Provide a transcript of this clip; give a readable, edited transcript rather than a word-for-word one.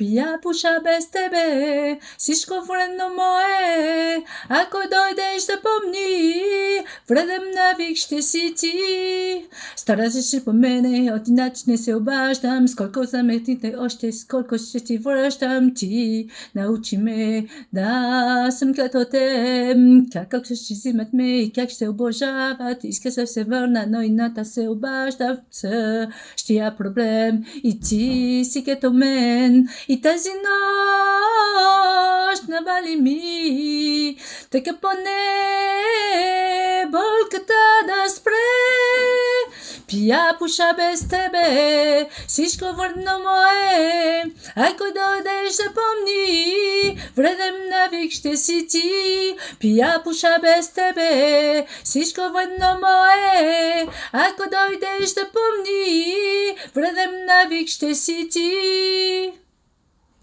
пия пуша без тебе, всичко вредно мое, ако дойдеш да помни, вреден навик ще си ти. Стараш се по мене, от иначе не се обаждам, сколко заметите още, сколко ще ти връщам. Ти научи ме да съм като теб, как ще взимат ме и как ще обожават. Иска да се върна, но ината се обажда в същия проблем. И ти си като мен, и тази нощ навали ми, така поне болката да спре. Пия пуша без тебе, всичко вредно мое, ако дойдеш да помни, вреден навик ще си ти. Пия пуша без тебе, всичко вредно мое, ако дойдеш да помни, вреден навик ще си ти.